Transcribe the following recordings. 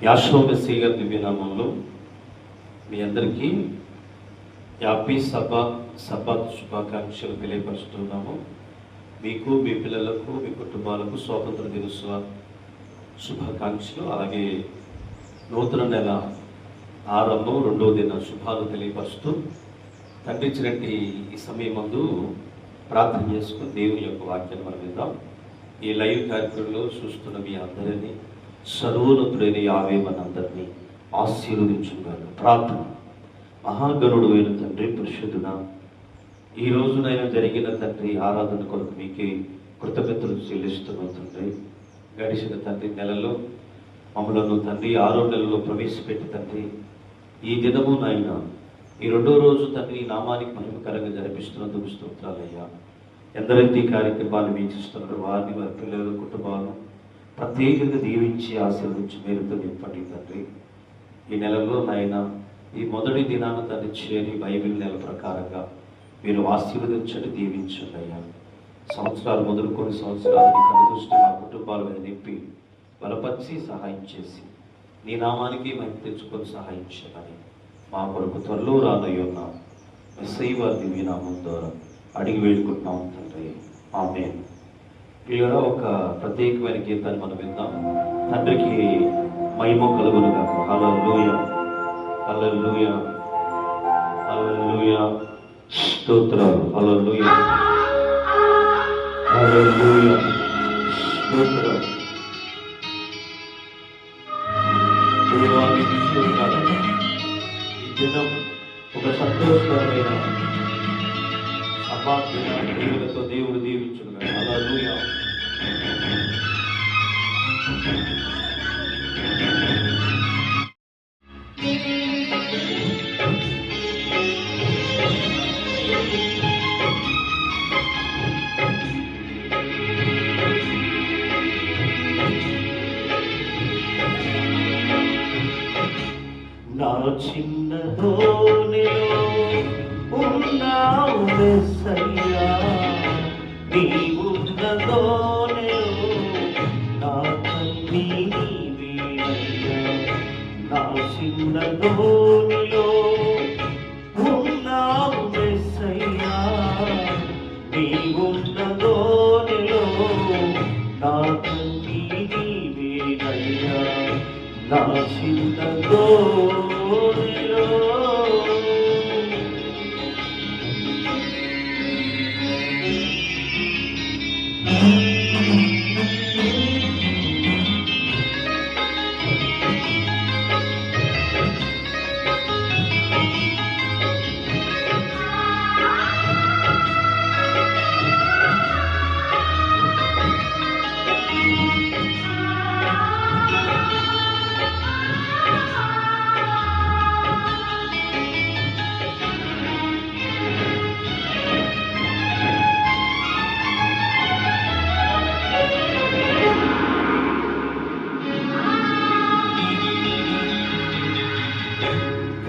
యాషో messy గారి దివ్యనామంలో మీ అందరికీ happy Sabbath శుభాకాంక్షలు తెలియపరుస్తున్నాము. మీకు, మీ పిల్లలకు, మీ కుటుంబాలకు స్వాతంత్ర దినోత్సవ శుభాకాంక్షలు, అలాగే నూతన నెల ఆరంభం 2వ దిన శుభాలు తెలియపరుస్తూ తండ్రి ఇచ్చినట్టు ఈ సమయం ముందు ప్రార్థన చేసుకుని దేవుని యొక్క వాక్యాన్ని మనం విందాం. ఈ లైవ్ కార్యక్రమంలో చూస్తున్న మీ అందరినీ, సర్వోన్నతుడైన యావే మనందరినీ ఆశీర్వదించుగాక. ప్రార్థన. మహాగణుడు అయిన తండ్రి, పరిశుద్ధుడా, ఈ రోజునైనా జరిగిన తండ్రి ఆరాధన కొరకు మీకే కృతజ్ఞతలు చెల్లిస్తున్నాం తండ్రి. గడిచిన తండ్రి నెలలో మమ్మలను తండ్రి 6వ నెలలో ప్రవేశపెట్టి తండ్రి ఈ దినము నాయన ఈ 2వ రోజు తండ్రి ఈ నామానికి మహిమకరంగా జరిపిస్తున్నందుకు స్తోత్రాలయ్యా. ఎందరైతే ఈ కార్యక్రమాన్ని వీక్షిస్తున్నారు వారిని, వారి పిల్లల కుటుంబాలను ప్రత్యేకంగా దీవించి ఆశీర్వదించి మేలుతో నింపండి తండ్రి. ఈ నెలలో నాయన ఈ మొదటి దినాన తండ్రి చేరి బైబిల్ నెల ప్రకారంగా మీరు ఆశీర్వదించండి, దీవించండి అయ్యా. సంవత్సరాలు మొదలుకొని సంవత్సరాలని కనుదృష్టి మా కుటుంబాల మీద నింపి బలపరిచి సహాయం చేసి నీ నామానికి మహిమ తెచ్చుకొని సహాయం చేయాలని మా కొరకు త్వరలో రానయ్యున్న మెస్సయ్య వారి దివ్యనామం ద్వారా అడిగి వేడుకుంటున్నాం తండ్రి. ఆమేన్. ప్రియులారా, ఒక ప్రత్యేకమైన గీతాన్ని మనం విందాం. తండ్రికి మహిమ కలుగునుగా. హల్లెలూయా, హల్లెలూయా, హల్లెలూయా, స్తోత్రాలు. హల్లెలూయా, హల్లెలూయా, స్తోత్రాలు. దేవానికి స్తోత్రాలు. ఈ దినం ఒక సంతోషకరమైన సమాధిన దేవులతో దేవుడు దీవించునుగా. హల్లెలూయా. నా చిన్న దోణిలో ఉన్నావు యేసయ్యా, నీవున్న దోణిలో నా తల్లి నీవేనయ్యా. నా చిన్న దోణిలో ఉన్నావు యేసయ్యా, నీవున్న దోణిలో నా తల్లి నీవేనయ్యా. నా చిన్న దోణిలో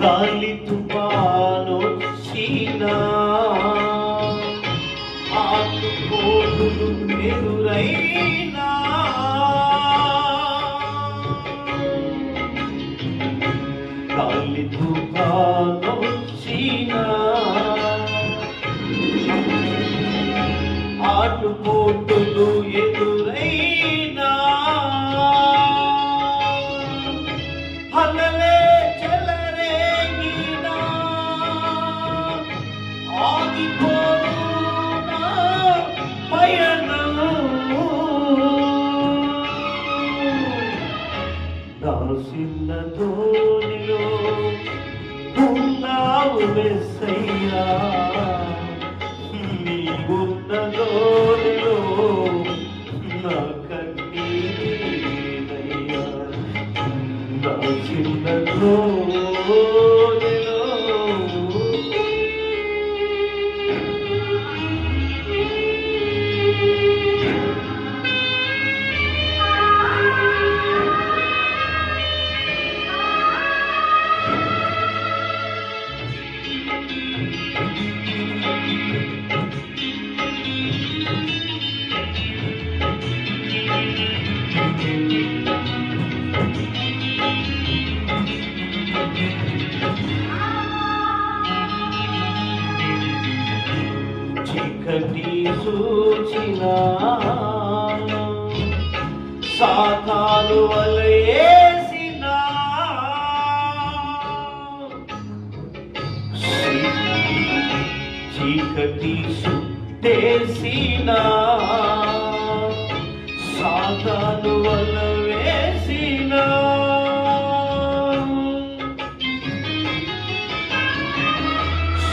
గాలి తుఫానొచ్చినా ఆటుపోటులు ఎదురైనా గాలి తుఫానొచ్చినా ఆటుపోటులు ఎదురైనా హల్లెలూయా చిన్న దోణిలో ఉన్నావు యేసయ్యా, నీవున్న దోణిలో సూచిన సాతాను వలయేసిన చీకటి సుట్టేసిన సాతాను వల వేసిన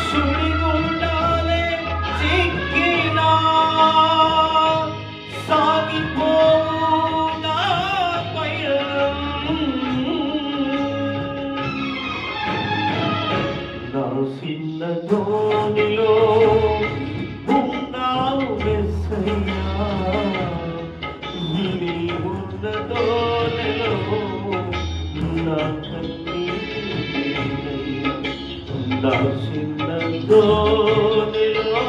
సుడిగుండాలే చిక్కిన సాగిపోనా పయనం నా చిన్న ధోనిలో ఉన్నావు మెస్సయ్యా నీ ఉన్న ధోనిలో నా కన్నీరు నా చిన్న ధోనిలో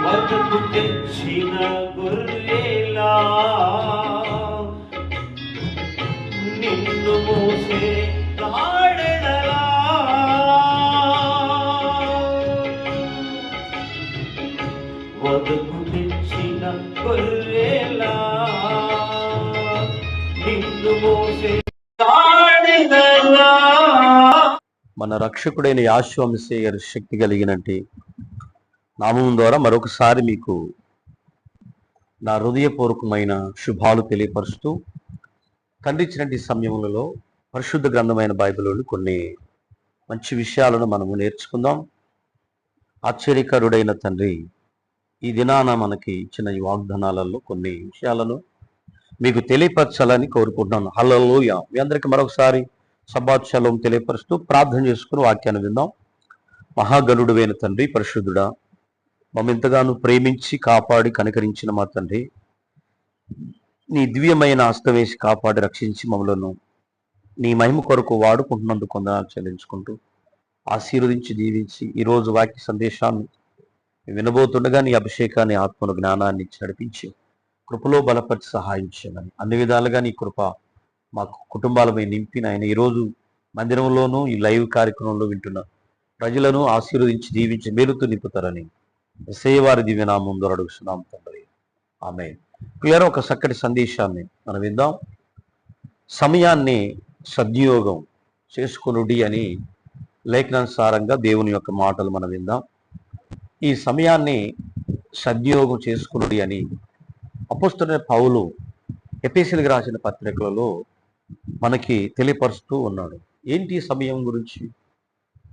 వదకు తెచ్చిన గొర్రెలా నిన్ను మోసే గాడిదలా వదకు తెచ్చిన గొర్రెలా నిన్ను మోసే గాడిదలా. మన రక్షకుడైన యేసు మెస్సీయ గారి శక్తి కలిగినట్టి నామం ద్వారా మరొకసారి మీకు నా హృదయపూర్వకమైన శుభాలు తెలియపరుస్తూ తండ్రి ఇచ్చినటువంటి సమయములలో పరిశుద్ధ గ్రంథమైన బైబిల్లోని కొన్ని మంచి విషయాలను మనము నేర్చుకుందాం. ఆశ్చర్యకరుడైన తండ్రి ఈ దినాన మనకి ఇచ్చిన ఈ వాగ్దానాలలో కొన్ని విషయాలను మీకు తెలియపరచాలని కోరుకుంటున్నాను. హల్లెలూయా. మీ అందరికీ మరొకసారి సబ్బాత్ షలోం తెలియపరుస్తూ ప్రార్థన చేసుకుని వాక్యాన్ని విందాం. మహాగణుడువైన తండ్రి, పరిశుద్ధుడా, మమ్మల్ని ఎంతగానో ప్రేమించి కాపాడి కనికరించిన మా తండ్రి, నీ దివ్యమైన హస్తం వేసి కాపాడి రక్షించి మమ్మలను నీ మహిమ కొరకు వాడుకుంటున్నందుకు కొందనాలు చెల్లించుకుంటూ ఆశీర్వదించి దీవించి ఈరోజు వాక్య సందేశాన్ని వినబోతుండగా నీ అభిషేకాన్ని, ఆత్మను, జ్ఞానాన్ని ఇచ్చి నడిపించి కృపలో బలపరిచి సహాయం చేయమని అన్ని విధాలుగా నీ కృప మా కుటుంబాలపై నింపిన ఆయన ఈరోజు మందిరంలోనూ ఈ లైవ్ కార్యక్రమంలో వింటున్న ప్రజలను ఆశీర్వదించి దీవించి మేలుతో నింపుతారని యేసయ్య దివ్యనామం ద్వారా అడుగుతున్నాం తండ్రి. ఆమేన్. ప్రియరా, ఒక చక్కటి సందేశాన్ని మనం విందాం. సమయాన్ని సద్వినియోగం చేసుకొనుడి అని లేఖనానుసారంగా దేవుని యొక్క మాటలు మనం విందాం. ఈ సమయాన్ని సద్వినియోగం చేసుకొనుడి అని అపోస్తలుడైన పౌలు ఎఫెసీయులకు రాసిన పత్రికలలో మనకి తెలియపరుస్తూ ఉన్నాడు. ఏంటి సమయం గురించి,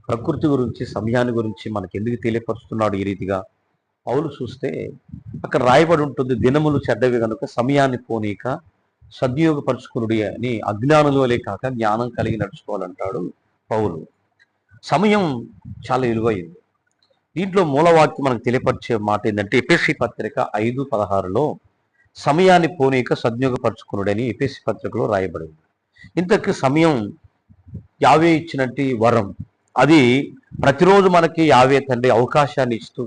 ప్రకృతి గురించి, సమయాన్ని గురించి మనకి ఎందుకు తెలియపరుస్తున్నాడు ఈ రీతిగా? పౌలు చూస్తే అక్కడ రాయబడి ఉంటుంది, దినములు చెడ్డవి కనుక సమయాన్ని పోనీక సద్వినియోగపరుచుకునుడి అని, అజ్ఞానుల వలె కాక జ్ఞానం కలిగి నడుచుకోవాలంటాడు పౌలు. సమయం చాలా విలువైంది. దీంట్లో మూలవాక్యం మనకు తెలియపరిచే మాట ఏంటంటే ఎఫెసీ పత్రిక 5:16లో సమయాన్ని పోనీక సద్వినియోగపరుచుకునుడని ఎఫెసీ పత్రికలో రాయబడింది. ఇంతకు సమయం యావే ఇచ్చినట్టు వరం. అది ప్రతిరోజు మనకి యావే తండ్రి అవకాశాన్ని ఇస్తూ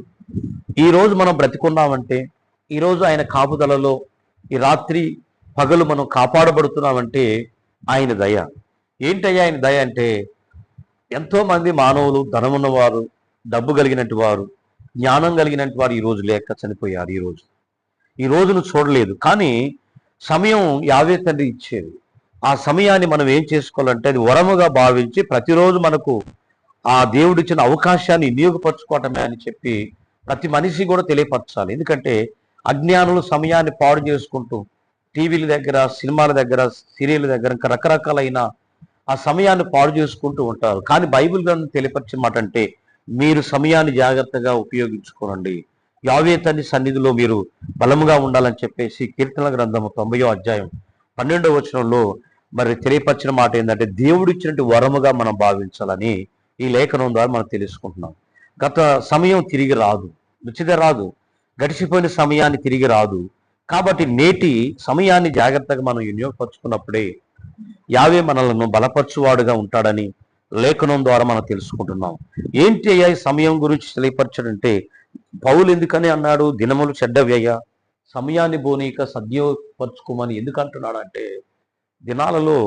ఈరోజు మనం బ్రతికున్నామంటే, ఈరోజు ఆయన కాపుదలలో ఈ రాత్రి పగలు మనం కాపాడబడుతున్నామంటే ఆయన దయ. ఏంటయ్యా ఆయన దయ అంటే, ఎంతోమంది మానవులు, ధనమున్నవారు, డబ్బు కలిగినట్టు వారు, జ్ఞానం కలిగినట్టు వారు ఈరోజు లేక చనిపోయారు. ఈ రోజును చూడలేదు. కానీ సమయం యావే తండ్రి ఇచ్చేది. ఆ సమయాన్ని మనం ఏం చేసుకోవాలంటే అది వరముగా భావించి ప్రతిరోజు మనకు ఆ దేవుడిచ్చిన అవకాశాన్ని వినియోగపరచుకోవటమే అని చెప్పి ప్రతి మనిషి కూడా తెలియపరచాలి. ఎందుకంటే అజ్ఞానులు సమయాన్ని పాడు చేసుకుంటూ టీవీల దగ్గర, సినిమాల దగ్గర, సీరియల్ దగ్గర ఇంకా రకరకాలైన ఆ సమయాన్ని పాడు చేసుకుంటూ ఉంటారు. కానీ బైబిల్ గ్రంథం తెలియపరిచిన మాట అంటే మీరు సమయాన్ని జాగ్రత్తగా ఉపయోగించుకోనండి, యావే తండ్రి సన్నిధిలో మీరు బలముగా ఉండాలని చెప్పేసి కీర్తనల గ్రంథము 90వ అధ్యాయం 12వ వచనంలో మరి తెలియపరిచిన మాట ఏంటంటే దేవుడు ఇచ్చినట్టు వరముగా మనం భావించాలని ఈ లేఖనం ద్వారా మనం తెలుసుకుంటున్నాం. గత సమయం తిరిగి రాదు, రుచిగా రాదు, గడిచిపోయిన సమయాన్ని తిరిగి రాదు. కాబట్టి నేటి సమయాన్ని జాగ్రత్తగా మనం వినియోగపరుచుకున్నప్పుడే యావే మనలను బలపరచువాడుగా ఉంటాడని లేఖనం ద్వారా మనం తెలుసుకుంటున్నాం. ఏంటి అయ్యా ఈ సమయం గురించి తెలియపరచడంటే, పౌలు ఎందుకని అన్నాడు దినములు చెడ్డవ్యయ్యా, సమయాన్ని బోనీక సద్యోపరచుకోమని ఎందుకు అంటున్నాడు అంటే, దినాలలో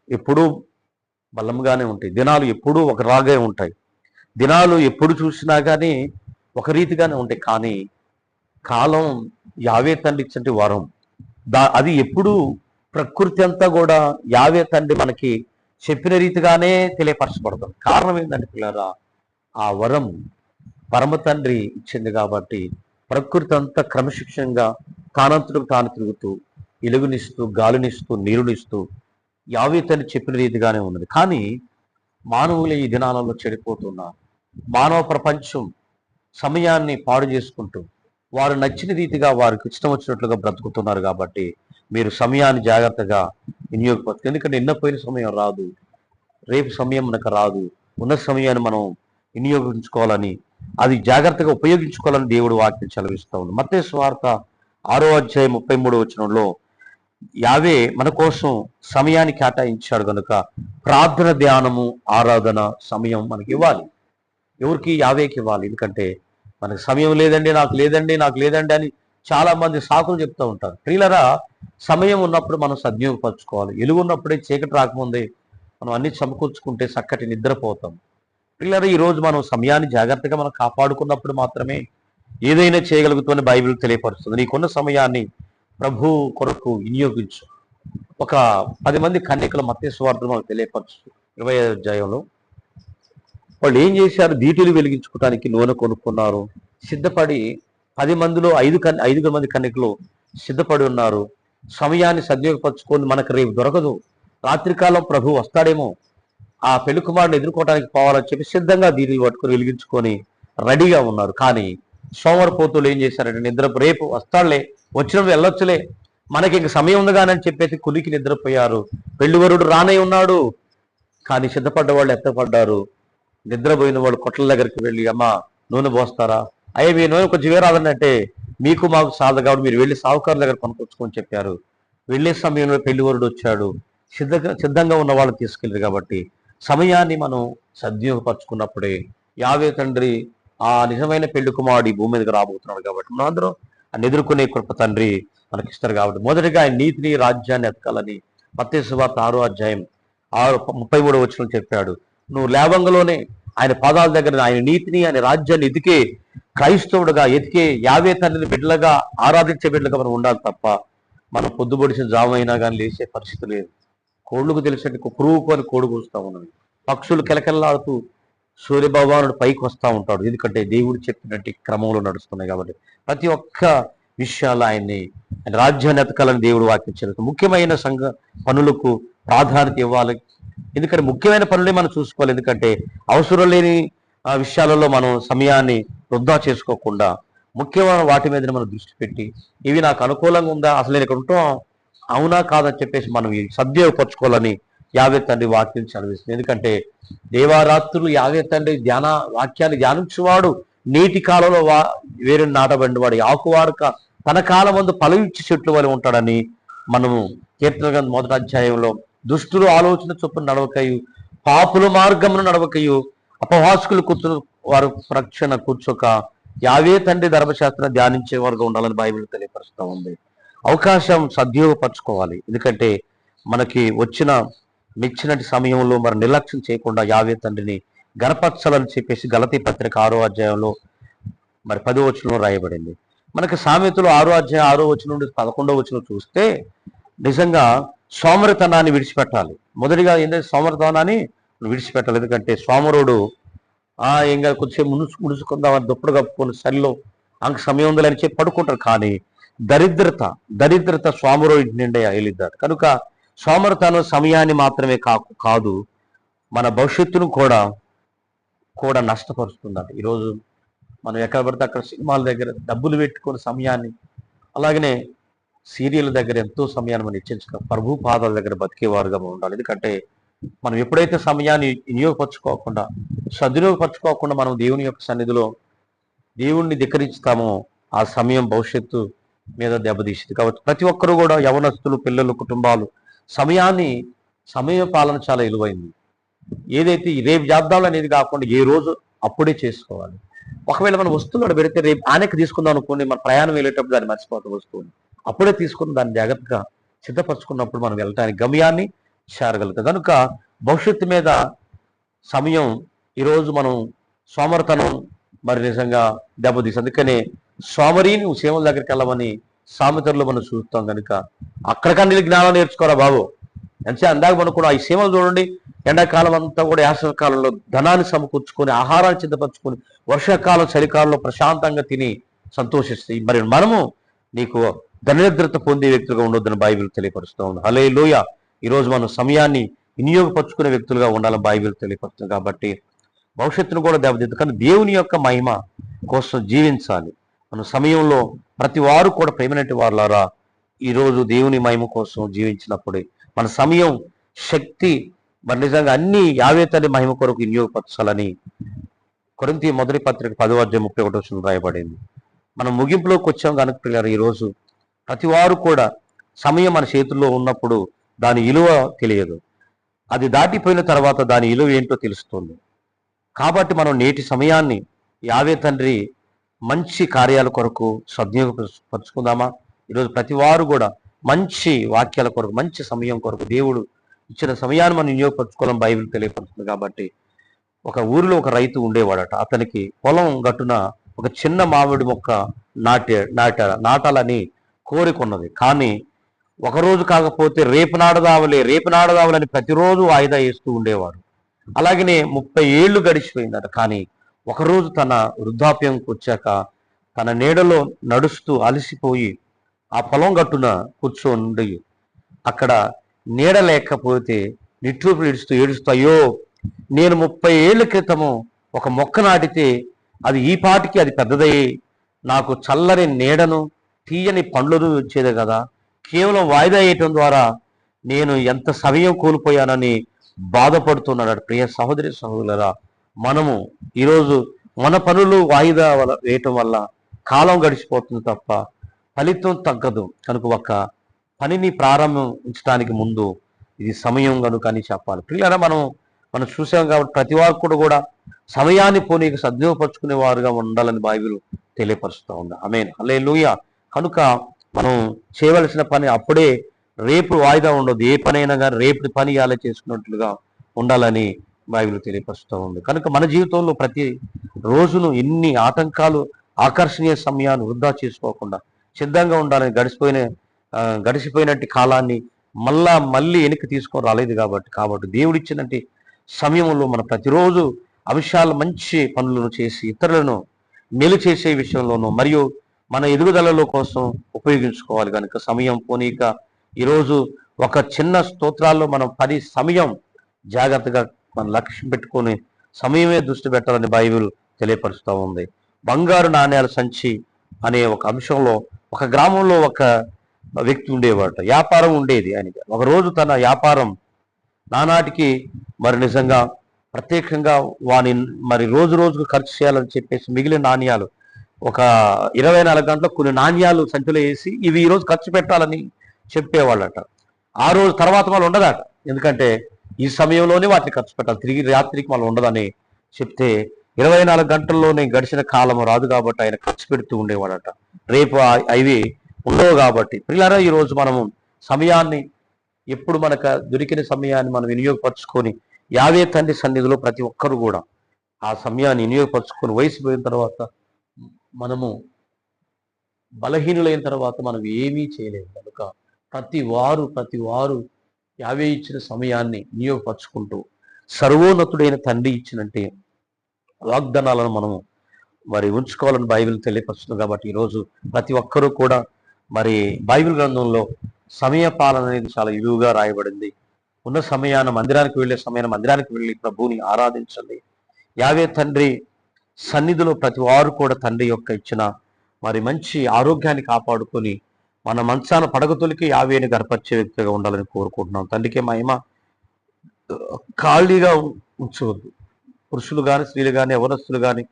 ఎప్పుడూ బలంగానే ఉంటాయి, దినాలు ఎప్పుడూ ఒకలాగే ఉంటాయి, దినాలు ఎప్పుడు చూసినా కానీ ఒక రీతిగానే ఉంటాయి. కానీ కాలం యావే తండ్రి ఇచ్చంటి వరం, అది ఎప్పుడు ప్రకృతి అంతా కూడా యావే తండ్రి మనకి చెప్పిన రీతిగానే తెలియపరచబడతాం. కారణం ఏంటంటే పిల్లరా, ఆ వరం పరమ తండ్రి ఇచ్చింది కాబట్టి ప్రకృతి అంతా క్రమశిక్షణగా తానంతకు తాను తిరుగుతూ వెలుగునిస్తూ గాలినిస్తూ నీరునిస్తూ యావే తండ్రి చెప్పిన రీతిగానే ఉన్నది. కానీ మానవులు ఈ దినాలలో చెడిపోతున్నారు. మానవ ప్రపంచం సమయాన్ని పాడు చేసుకుంటూ వారు నచ్చిన రీతిగా వారికి ఇష్టం వచ్చినట్లుగా బ్రతుకుతున్నారు. కాబట్టి మీరు సమయాన్ని జాగ్రత్తగా వినియోగపరచు. ఎందుకంటే నిన్నపోయిన సమయం రాదు, రేపు సమయం మనకు రాదు. ఉన్న సమయాన్ని మనం వినియోగించుకోవాలని, అది జాగ్రత్తగా ఉపయోగించుకోవాలని దేవుడు వాక్యం సెలవిస్తూ ఉంది. మత్తయి సువార్త 6వ అధ్యాయం 33వ వచనంలో యావే మన కోసం సమయాన్ని కేటాయించాడు కనుక ప్రార్థన, ధ్యానము, ఆరాధన సమయం మనకి ఇవ్వాలి. ఎవరికి? యావేకి ఇవ్వాలి. ఎందుకంటే మనకు సమయం లేదండి, నాకు లేదండి అని చాలా మంది సాకులు చెప్తూ ఉంటారు. ప్రియులరా, సమయం ఉన్నప్పుడు మనం సద్వినియోగపరచుకోవాలి. వెలుగు ఉన్నప్పుడే, చీకటి రాకముందే మనం అన్ని సమకూర్చుకుంటే చక్కటి నిద్రపోతాం. పిల్లలు, ఈరోజు మనం సమయాన్ని జాగ్రత్తగా మనం కాపాడుకున్నప్పుడు మాత్రమే ఏదైనా చేయగలుగుతామని బైబిల్ తెలియపరుస్తుంది. నీకున్న సమయాన్ని ప్రభు కొరకు వినియోగించు. ఒక 10 మంది కన్యకల మత్తయి సువార్తను మనకు తెలియపరచు 20వ అధ్యాయంలో వాళ్ళు ఏం చేశారు? దీటులు వెలిగించుకోవడానికి నూనె కొనుక్కున్నారు. సిద్ధపడి 10 మందిలో 5 మంది కన్యకలు సిద్ధపడి ఉన్నారు. సమయాన్ని సద్వినియోగపరచుకొని మనకు రేపు దొరకదు, రాత్రికాలం ప్రభు వస్తాడేమో, ఆ పెళ్లి కుమారుని ఎదుర్కోవడానికి పోవాలని చెప్పి సిద్ధంగా దీటులు పట్టుకొని వెలిగించుకొని రెడీగా ఉన్నారు. కానీ సోమరపోతులు ఏం చేశారంటే, రేపు వస్తాడులే, వచ్చినప్పుడు వెళ్ళొచ్చులే, మనకి ఇంక సమయం ఉంది కానీ అని చెప్పేసి కులికి నిద్రపోయారు. పెళ్లివరుడు రానే ఉన్నాడు, కానీ సిద్ధపడ్డ వాళ్ళు ఎత్తపడ్డారు. నిద్రపోయిన వాళ్ళు కొట్ల దగ్గరికి వెళ్ళి, అమ్మా నూనె పోస్తారా? అయ్యే మీ నూనె కొంచెం వేరాదనంటే, మీకు మాకు సాధ కాబట్టి మీరు వెళ్ళి సావుకారుల దగ్గర కొనుక్కొచ్చుకొని చెప్పారు. వెళ్ళే సమయంలో పెళ్లివరుడు వచ్చాడు. సిద్ధంగా ఉన్న వాళ్ళు తీసుకెళ్ళారు. కాబట్టి సమయాన్ని మనం సద్వినియోగపరచుకున్నప్పుడే యావే తండ్రి ఆ నిజమైన పెళ్లి కుమారుడు భూమి మీదకి రాబోతున్నాడు. కాబట్టి మనం అందరం ఆయన ఎదుర్కొనే కృప తండ్రి మనకిస్తారు. కాబట్టి మొదటిగా ఆయన నీతిని, రాజ్యాన్ని ఎతకాలని మత్తయి సువార్త 6వ అధ్యాయం 33వ వచనం చెప్పాడు. నువ్వు లేవంగలోనే ఆయన పాదాల దగ్గర ఆయన నీతిని, ఆయన రాజ్యాన్ని ఎతికే క్రైస్తవుడుగా, ఎతికే యావే తండ్రిని బిడ్డలుగా, ఆరాధించే బిడ్డలుగా మనం ఉండాలి తప్ప మనం పొద్దుబడిసిన జామైనా కానీ లేచే పరిస్థితి లేదు. కోళ్ళకు తెలిసేట్టు కురువుకు అని కోడి కూస్తూ ఉన్నది. పక్షులు కెలకెల్లాడుతూ సూర్యభగవానుడు పైకి వస్తూ ఉంటాడు. ఎందుకంటే దేవుడు చెప్పినట్టు క్రమంలో నడుస్తున్నాయి. కాబట్టి ప్రతి ఒక్క విషయాలు ఆయన రాజ్యాన్ని ఎతకాలని దేవుడు వాక్యం చెప్తాడు. ముఖ్యమైన పనులకు ప్రాధాన్యత ఇవ్వాలి. ఎందుకంటే ముఖ్యమైన పనులే మనం చూసుకోవాలి. ఎందుకంటే అవసరం లేని విషయాలలో మనం సమయాన్ని వృధా చేసుకోకుండా ముఖ్యమైన వాటి మీద మనం దృష్టి పెట్టి, ఇవి నాకు అనుకూలంగా ఉందా, అసలు నేను ఇక్కడ ఉంటాం అవునా కాదని చెప్పేసి మనం ఈ సద్వినియోగపరచుకోవాలని యావే తండ్రి వాక్యం చదివిస్తుంది. ఎందుకంటే దేవారాత్రులు యావే తండ్రి వాక్యాన్ని ధ్యానించేవాడు నీటి కాలంలో వేరే నాటబడిన వాడు ఆకువాడక తన కాలం ముందు ఫలమిచ్చి చెట్లు వలె ఉంటాడని మనము కీర్తన గ్రంథం 1వ అధ్యాయంలో, దుష్టులు ఆలోచన చొప్పున నడవకయు, పాపుల మార్గమును నడవకయు, అపవాసుకులు వారు రక్షణ కూర్చోక యావే తండ్రి ధర్మశాస్త్రం ధ్యానించే వారుగా ఉండాలని బైబిల్ తెలియపరుస్తూ ఉంది. అవకాశం సద్వినియోగపరచుకోవాలి. ఎందుకంటే మనకి మెచ్చినటి సమయంలో మరి నిర్లక్ష్యం చేయకుండా యావే తండ్రిని గణపరచాలని చెప్పేసి గలతీ పత్రిక 6వ అధ్యాయంలో మరి 10వ వచనంలో రాయబడింది. మనకి సామెతలు 6వ అధ్యాయం 6వ వచనం నుండి 11వ వచనం చూస్తే నిజంగా సోమరితనాన్ని విడిచిపెట్టాలి. మొదటిగా ఏంటంటే సోమరితనాన్ని విడిచిపెట్టాలి. ఎందుకంటే సోమరుడు ఇంకా కొద్దిసేపు ముడుచుకుందామని దుప్పడు కప్పుకొని సరిలో అంక సమయం ఉందని చెప్పి పడుకుంటారు. కానీ దరిద్రత సోమరుడి నిండా ఏలిద్దారు. కనుక సోమరితనం సమయాన్ని మాత్రమే కాదు, మన భవిష్యత్తును కూడా నష్టపరుస్తుందట. ఈరోజు మనం ఎక్కడ పడితే అక్కడ సినిమాల దగ్గర డబ్బులు పెట్టుకునే సమయాన్ని, అలాగనే సీరియల్ దగ్గర ఎంతో సమయాన్ని మనం ఇచ్చించుకో ప్రభు పాదాల దగ్గర బతికేవారుగా మనం ఉండాలి. ఎందుకంటే మనం ఎప్పుడైతే సమయాన్ని వినియోగపరచుకోకుండా సద్వినియోగపరచుకోకుండా మనం దేవుని యొక్క సన్నిధిలో దేవుణ్ణి ధిక్కరించుతామో ఆ సమయం భవిష్యత్తు మీద దెబ్బతీసింది. కాబట్టి ప్రతి ఒక్కరూ కూడా యవనస్తులు, పిల్లలు, కుటుంబాలు సమయ పాలన చాలా విలువైంది. ఏదైతే రేపు చేద్దాం అనేది కాకుండా ఏ రోజు అప్పుడే చేసుకోవాలి. ఒకవేళ మన వస్తువులు పెడితే రేపు ఆనెక్కి తీసుకుందాం అనుకోండి, మన ప్రయాణం వెళ్ళేటప్పుడు దాన్ని మర్చిపోతాం వస్తువుని. అప్పుడే తీసుకుని దాన్ని జాగ్రత్తగా సిద్ధపరచుకున్నప్పుడు మనం వెళ్ళటానికి గమ్యాన్ని చేరగలుగుతాం. కనుక భవిష్యత్తు మీద సమయం ఈరోజు మనం సోమరతనం మరి నిజంగా దెబ్బతీసి, అందుకనే సోమరిని నువ్వు సేవల దగ్గరికి వెళ్ళమని సామెతల్లో మనం చూస్తాం. కనుక అక్కడికన్నా జ్ఞానం నేర్చుకోరా బాబు. అంటే అందాక మనం కూడా ఈ సేవలు చూడండి, ఎండాకాలం అంతా కూడా యాసకాలంలో ధనాన్ని సమకూర్చుకొని ఆహారాన్ని సిద్ధపరచుకొని వర్షాకాలం చలికాలంలో ప్రశాంతంగా తిని సంతోషిస్తాయి. మరి మనము నీకు ధననిద్రత పొందే వ్యక్తులుగా ఉండొద్దని బైబిల్ తెలియపరుస్తూ ఉంది. హల్లెలూయా. ఈరోజు మనం సమయాన్ని వినియోగపరుచుకునే వ్యక్తులుగా ఉండాలని బైబిల్ తెలియపరుస్తుంది. కాబట్టి భవిష్యత్తును కూడా దెబ్బతిద్దు, కానీ దేవుని యొక్క మహిమ కోసం జీవించాలి. మన సమయంలో ప్రతి వారు కూడా ప్రేమనటి వారులారా ఈరోజు దేవుని మహిమ కోసం జీవించినప్పుడే మన సమయం శక్తి మరి నిజంగా అన్ని యావే తల్లి మహిమ కొరకు వినియోగపరచాలని కొరింథీ మొదటి పత్రిక 10:31 రాయబడింది. మనం ముగింపులోకి వచ్చాం కనుక పిల్లలు ఈరోజు ప్రతి వారు కూడా సమయం మన చేతుల్లో ఉన్నప్పుడు దాని విలువ తెలియదు, అది దాటిపోయిన తర్వాత దాని విలువ ఏంటో తెలుస్తుంది. కాబట్టి మనం నేటి సమయాన్ని యావే తండ్రి మంచి కార్యాల కొరకు సద్వినియోగపరుచుకుందామా? ఈరోజు ప్రతి వారు కూడా మంచి వాక్యాల కొరకు, మంచి సమయం కొరకు దేవుడు ఇచ్చిన సమయాన్ని మనం వినియోగపరచుకోవాలని బైబిల్ తెలియపరుస్తుంది. కాబట్టి ఒక ఊరిలో ఒక రైతు ఉండేవాడట. అతనికి పొలం గట్టున ఒక చిన్న మామిడి మొక్క నాటాలని కోరికున్నది. కానీ ఒకరోజు కాకపోతే రేపు నాడదావులని ప్రతిరోజు వాయిదా వేస్తూ ఉండేవాడు. అలాగనే 30 ఏళ్ళు గడిచిపోయిందట. కానీ ఒకరోజు తన వృద్ధాప్యంకి వచ్చాక తన నీడలో నడుస్తూ అలసిపోయి ఆ పొలం గట్టున కూర్చోండి అక్కడ నీడ లేకపోతే నిట్టూర్పులు ఏడుస్తూ అయ్యో, నేను 30 ఏళ్ల క్రితము ఒక మొక్క నాటితే అది ఈ పాటికి అది పెద్దదయ్యి నాకు చల్లని నీడను తీయని పండ్లను వచ్చేది కదా, కేవలం వాయిదా వేయటం ద్వారా నేను ఎంత సమయం కోల్పోయానని బాధపడుతున్నాడు. ప్రియ సహోదరి సహోదరులారా, మనము ఈరోజు మన పనులు వాయిదా వేయటం వల్ల కాలం గడిచిపోతుంది తప్ప ఫలితం తగ్గదు. కనుక ఒక పనిని ప్రారంభించడానికి ముందు ఇది సమయం కనుక అని చెప్పాలి. పిల్లరా, మనం చూసాం కాబట్టి ప్రతి వారు కూడా సమయాన్ని పోనీకి సద్వినియోగపరుచుకునే వారుగా ఉండాలని బైబిల్ తెలియపరుస్తూ ఉంది. ఆమేన్, హల్లెలూయా. కనుక మనం చేయవలసిన పని అప్పుడే, రేపు వాయిదా ఉండదు. ఏ పనైనా కానీ రేపు పని ఇలా చేసుకున్నట్లుగా ఉండాలని బైబిల్ తెలియపరుస్తూ ఉంది. కనుక మన జీవితంలో ప్రతి రోజును ఎన్ని ఆటంకాలు, ఆకర్షణీయ సమయాన్ని వృధా చేసుకోకుండా సిద్ధంగా ఉండాలని గడిచిపోయినట్టు కాలాన్ని మళ్ళీ వెనక్కి తీసుకొని రాలేదు కాబట్టి దేవుడిచ్చినట్టు సమయంలో మనం ప్రతిరోజు అంశాలు మంచి పనులను చేసి ఇతరులను మేలు చేసే విషయంలోనూ మరియు మన ఎదుగుదలలో కోసం ఉపయోగించుకోవాలి. కనుక సమయం పోనీక ఈరోజు ఒక చిన్న స్తోత్రాల్లో మనం సమయం జాగ్రత్తగా మనం లక్ష్యం పెట్టుకొని సమయమే దృష్టి పెట్టాలని బైబిల్ తెలియపరుస్తూ ఉంది. బంగారు నాణ్యాల సంచి అనే ఒక అంశంలో ఒక గ్రామంలో ఒక వ్యక్తి ఉండేవాడు. వ్యాపారం ఉండేది ఆయనకి. ఒకరోజు తన వ్యాపారం నానాటికి మరి నిజంగా ప్రత్యేకంగా వాని మరి రోజుకు ఖర్చు చేయాలని చెప్పేసి మిగిలిన నాణ్యాలు ఒక 24 గంటలకు కొన్ని నాణ్యాలు సంచిలో వేసి ఇవి ఈరోజు ఖర్చు పెట్టాలని చెప్పేవాళ్ళట. ఆ రోజు తర్వాత వాళ్ళు ఉండదట, ఎందుకంటే ఈ సమయంలోనే వాటిని ఖర్చు పెట్టాలి, తిరిగి రాత్రికి వాళ్ళు ఉండదని చెప్తే 24 గంటల్లోనే గడిచిన కాలం రాదు కాబట్టి ఆయన ఖర్చు పెడుతూ ఉండేవాడట. రేపు అవి ఉండవు కాబట్టి. పిల్లరా, ఈరోజు మనము సమయాన్ని ఎప్పుడు మనకు దొరికిన సమయాన్ని మనం వినియోగపరచుకొని యావే తండ్రి సన్నిధిలో ప్రతి ఒక్కరు కూడా ఆ సమయాన్ని వినియోగపరచుకొని వయసు పోయిన తర్వాత మనము బలహీనులైన తర్వాత మనం ఏమీ చేయలేము. కనుక ప్రతి వారు యావే ఇచ్చిన సమయాన్ని వినియోగపరచుకుంటూ సర్వోన్నతుడైన తండ్రి ఇచ్చినట్టే వాగ్దానాలను మనము మరి ఉంచుకోవాలని బైబిల్ తెలియపరుస్తుంది. కాబట్టి ఈరోజు ప్రతి ఒక్కరూ కూడా మరి బైబిల్ గ్రంథంలో సమయ పాలన అనేది చాలా విలువగా రాయబడింది. ఉన్న సమయాన్ని మందిరానికి వెళ్ళే సమయాన్ని మందిరానికి వెళ్ళి ప్రభువుని ఆరాధించండి. యావే తండ్రి సన్నిధిలో ప్రతి వారు కూడా తండ్రి యొక్క ఇచ్చిన మరి మంచి ఆరోగ్యాన్ని కాపాడుకొని మన మంచాన పడగతొలికి యావేని గర్పరిచే వ్యక్తిగా ఉండాలని కోరుకుంటున్నాం. తండ్రికి మహిమ. ఖాళీగా ఉంచవద్దు. పురుషులు కానీ, స్త్రీలు కానీ, యవనస్తులు కానీ,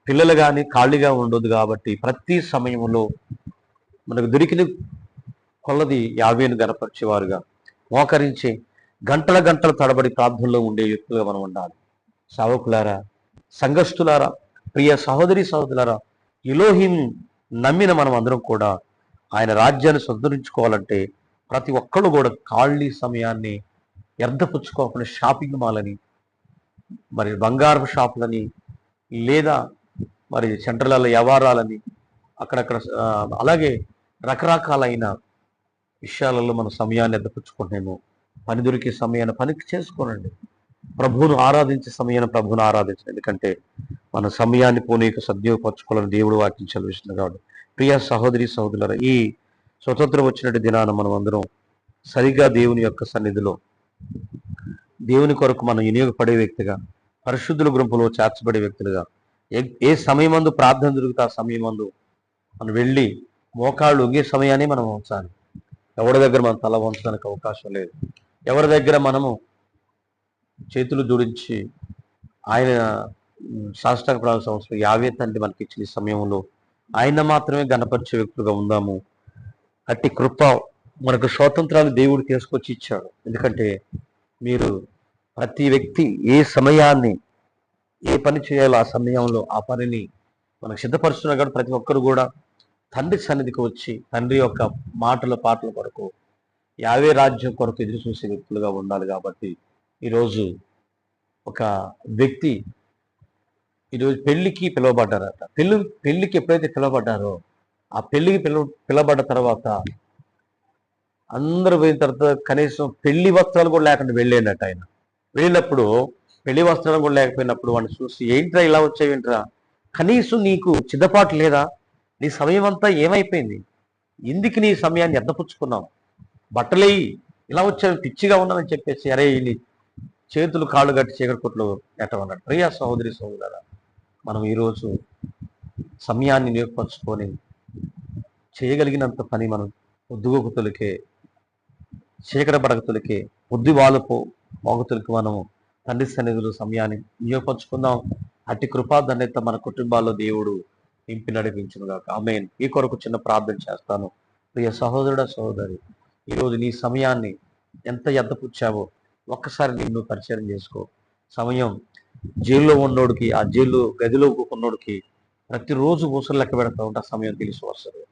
పిల్లలు కానీ ఖాళీగా ఉండదు. కాబట్టి ప్రతి సమయంలో మనకు దొరికిన కొలది యావేను గనపరిచేవారుగా మోకరించి గంటల గంటల తడబడి ప్రార్థనలో ఉండే వ్యక్తులుగా మనం ఉండాలి. సేవకులారా, సంఘస్థులారా, ప్రియ సహోదరి సహోదరులారా, ఎలోహిం నమ్మిన మనం అందరం కూడా ఆయన రాజ్యాన్ని సంతరించుకోవాలంటే ప్రతి ఒక్కళ్ళు కూడా ఖాళీ సమయాన్ని వ్యర్థపుచ్చుకోకుండా షాపింగ్ మాలని, మరి బంగారపు షాపులని, లేదా మరి సెంటర్లలో వ్యవహారాలని, అక్కడక్కడ అలాగే రకరకాలైన విషయాలలో మన సమయాన్ని ఎద్దపుచ్చుకుంటున్నాము. పని దొరికే సమయాన్ని పనికి చేసుకోనండి. ప్రభువును ఆరాధించే సమయాన్ని ప్రభువును ఆరాధించండి. ఎందుకంటే మన సమయాన్ని పోనీక సద్యోపరచుకోవాలని దేవుడు వాక్యం చదివిస్తుంది. కాబట్టి ప్రియ సహోదరి సహోదరులారా, ఈ స్వతంత్రం వచ్చినట్టు దినాన మనం అందరం సరిగా దేవుని యొక్క సన్నిధిలో దేవుని కొరకు మనం వినియోగపడే వ్యక్తిగా, పరిశుద్ధుల గుంపులో చేర్చబడే వ్యక్తులుగా, ఏ సమయమందు ప్రార్థన దొరికితే ఆ సమయమందు మనం వెళ్ళి మోకాళ్ళు ఒంగే సమయాన్ని మనం ఉంచాలి. ఎవరి దగ్గర మనం తల వంచడానికి అవకాశం లేదు. ఎవరి దగ్గర మనము చేతులు జోడించి ఆయన సాష్టాంగ ప్రాణ సంవత్సరం యావే తండ్రి మనకి ఇచ్చిన ఈ సమయంలో ఆయన మాత్రమే గణపరిచే వ్యక్తులుగా ఉందాము. అట్టి కృప మనకు స్వాతంత్రాలు దేవుడు తీసుకొచ్చి ఇచ్చాడు. ఎందుకంటే మీరు ప్రతి వ్యక్తి ఏ సమయాన్ని ఏ పని చేయాలో ఆ సమయంలో ఆ పనిని మనకు సిద్ధపరుస్తున్నారు. కాబట్టి ప్రతి ఒక్కరు కూడా తండ్రి సన్నిధికి వచ్చి తండ్రి యొక్క మాటల పాటల కొరకు యావే రాజ్యం కొరకు ఎదురు చూసే వ్యక్తులుగా ఉండాలి. కాబట్టి ఈరోజు ఒక వ్యక్తి ఈరోజు పెళ్లికి పిలువబడ్డారట. పెళ్లికి ఎప్పుడైతే పిలువబడ్డారో ఆ పెళ్లికి పిలువబడ్డ తర్వాత అందరూ పోయిన తర్వాత కనీసం పెళ్లి వస్త్రాలు కూడా లేకుండా వెళ్ళేనట్టు. ఆయన వెళ్ళినప్పుడు పెళ్లి వస్త్రాలు కూడా లేకపోయినప్పుడు వాడిని చూసి, ఏంట్రా ఇలా వచ్చావేంట్రా, కనీసం నీకు సిద్ధపాటు లేదా, నీ సమయం అంతా ఏమైపోయింది, ఎందుకు నీ సమయాన్ని ఎద్దపుచ్చుకున్నావు, బట్టలేయి ఇలా వచ్చావు, పిచ్చిగా ఉన్నామని చెప్పేసి అరే నీ చేతులు కాళ్ళు గట్టి చీకటి కొట్లు ఎట్టమన్నాడు. ప్రియ సహోదరి సహోదరులారా, మనం ఈరోజు సమయాన్ని నేర్పరచుకొని చేయగలిగినంత పని మనం ఉద్యోగతులకే, చీకటి బడగతులకే, బుద్ధి వాళ్ళకు మోగతులకి మనము తండ్రి సన్నిధిలో సమయాన్ని వినియోగపరుచుకుందాం. అట్టి కృపా ధన్యత మన కుటుంబాల్లో దేవుడు నింపి నడిపించునుగాక. ఆమేన్. ఈ కొరకు చిన్న ప్రార్థన చేస్తాను. ప్రియ సహోదరుడ సహోదరి, ఈరోజు నీ సమయాన్ని ఎంత ఎద్దపుచ్చావో ఒక్కసారి నిన్ను పరిచయం చేసుకో. సమయం జైల్లో ఉన్నోడికి, ఆ జైలు గదిలో ఉన్నోడికి ప్రతిరోజు ఊసలు లెక్క పెడతా ఉంటే ఆ సమయం తెలిసి వస్తుంది.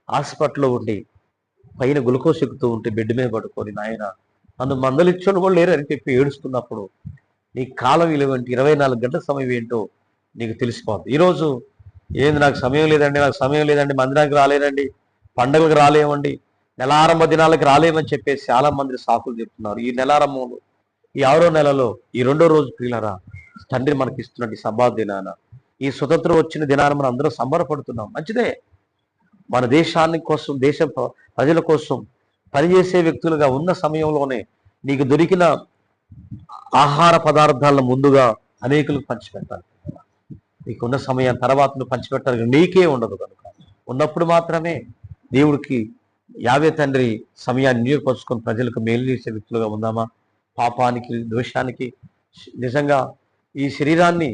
హాస్పిటల్లో ఉండి పైన గ్లూకోజ్ ఎక్కుతూ ఉంటే బెడ్ మీద పడుకొని నాయన నన్ను మందలిచ్చోడు కూడా లేరు అని చెప్పి ఏడుస్తున్నప్పుడు నీ కాలం విలువ 24 గంటల సమయం ఏంటో నీకు తెలిసిపోతుంది. ఈరోజు ఏంది నాకు సమయం లేదండి, మందిరానికి రాలేదండి, పండుగలకు రాలేమండి, నెలారంభ దినాలకు రాలేమని చెప్పేసి చాలా మంది సాకులు చెప్తున్నారు. ఈ నెలారంభంలో ఈ 6వ నెలలో ఈ 2వ రోజు ప్రియులారా, తండ్రి మనకి ఇస్తున్నట్టు సభా దినాన, ఈ స్వతంత్రం వచ్చిన దినాన మనం అందరం సంబరపడుతున్నాం. మంచిదే. మన దేశాన్ని కోసం, దేశ ప్రజల కోసం పనిచేసే వ్యక్తులుగా ఉన్న సమయంలోనే నీకు దొరికిన ఆహార పదార్థాలను ముందుగా అనేకులకు పంచిపెట్టాలి. నీకున్న సమయం తర్వాత నువ్వు పంచిపెట్టాలి, నీకే ఉండదు. కనుక ఉన్నప్పుడు మాత్రమే దేవుడికి యావే తండ్రి సమయాన్ని వినియోగపరుచుకొని ప్రజలకు మేలు చేసే వ్యక్తులుగా ఉందామా? పాపానికి, దోషానికి, నిజంగా ఈ శరీరాన్ని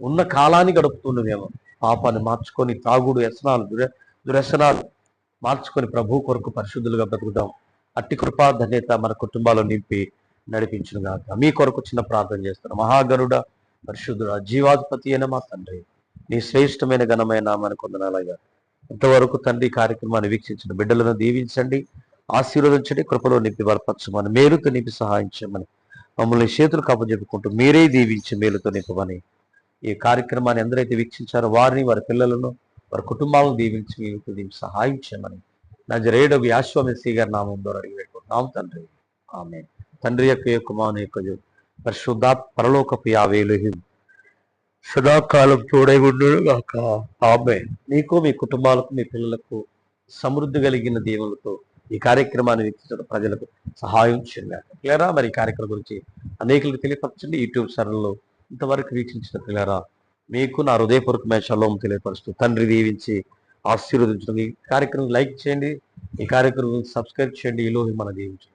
ఉన్న కాలాన్ని గడుపుతున్నదేమో పాపాన్ని మార్చుకొని తాగుడు వ్యసనాలు, దురసనాలు మార్చుకొని ప్రభు కొరకు పరిశుద్ధులుగా బ్రతుకుదాం. అట్టి కృపా ధన్యత మన కుటుంబాల్లో నింపి నడిపించునుగాక. మీ కొరకు చిన్న ప్రార్థన చేస్తున్నాం. మహాగరుడ, పరిశుద్ధుడ, జీవాధిపతి అయిన మా తండ్రి, నీ శ్రేష్టమైన ఘనమైన నామాన్ని కొందనాలయ్యా. ఇంతవరకు తండ్రి కార్యక్రమాన్ని వీక్షించిన బిడ్డలను దీవించండి, ఆశీర్వదించండి, కృపలో నింపి బలపరచమని, మేలుతో నింపి సహాయం చేయమని, మమ్మల్ని చేతులు కప్పజెప్పుకుంటూ మీరే దీవించి మేలుతో నింపమని, ఈ కార్యక్రమాన్ని ఎందరైతే వీక్షించారో వారిని, వారి పిల్లలను, వారి కుటుంబాలను దీవించి మేలుతో దీవించి సహాయం చేయమని నజరేయుడగు యేసు మెస్సీయ గారి నామం ద్వారా అడిగి పెట్టుకుంటున్నాం తండ్రి. ఆమేన్. తండ్రి యొక్క కుమారుని యొక్క పరిశుద్ధాత్మ పరలోకపు యావే ఎలోహిం సదాకాలం తోడై ఉండును గాక. ఆమేన్. నీకు, మీ కుటుంబాలకు, మీ పిల్లలకు సమృద్ధి కలిగిన దేవులతో ఈ కార్యక్రమాన్ని వీక్షించిన ప్రజలకు సహాయం చేయండి. పిల్లరా, మరి ఈ కార్యక్రమం గురించి అనేకులకు తెలియపరచండి. యూట్యూబ్ ఛానల్లో ఇంతవరకు వీక్షించిన పిల్లరా, మీకు నా హృదయపూర్వకమైన షలోం తెలియపరుస్తూ తండ్రి దీవించి ఆశీర్వదించడం. ఈ కార్యక్రమం లైక్ చేయండి, ఈ కార్యక్రమం సబ్స్క్రైబ్ చేయండి. ఈలోకి మన దీవించండి.